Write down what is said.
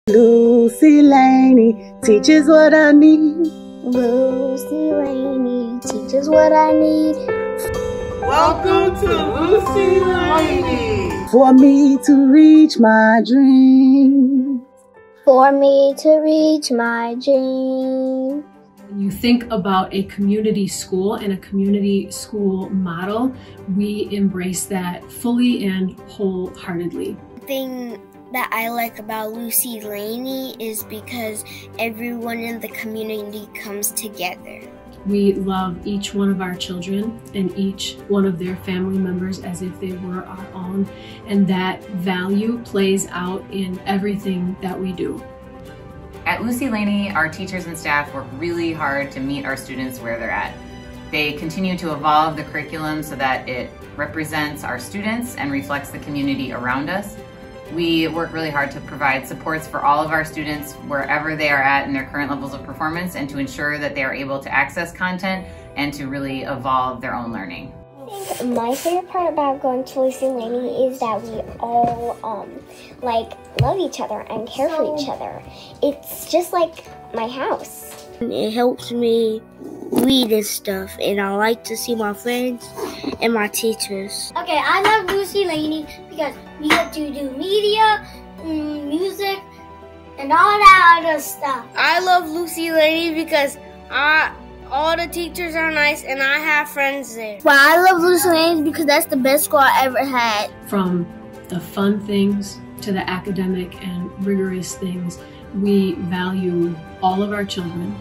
Lucy Laney teaches what I need. Lucy Laney teaches what I need. Welcome to Lucy Laney. For me to reach my dream. For me to reach my dream. When you think about a community school and a community school model, we embrace that fully and wholeheartedly. The thing that I like about Lucy Laney is because everyone in the community comes together. We love each one of our children and each one of their family members as if they were our own, and that value plays out in everything that we do. At Lucy Laney, our teachers and staff work really hard to meet our students where they're at. They continue to evolve the curriculum so that it represents our students and reflects the community around us. We work really hard to provide supports for all of our students wherever they are at in their current levels of performance, and to ensure that they are able to access content and to really evolve their own learning. I think my favorite part about going to Lucy Laney is that we all love each other and care for each other. It's just like my house. It helps me read and stuff, and I like to see my friends and my teachers. Okay, I love Lucy Laney because we get to do media, music, and all that other stuff. I love Lucy Laney because all the teachers are nice and I have friends there. Well, I love Lucy Laney because that's the best school I ever had. From the fun things to the academic and rigorous things, we value all of our children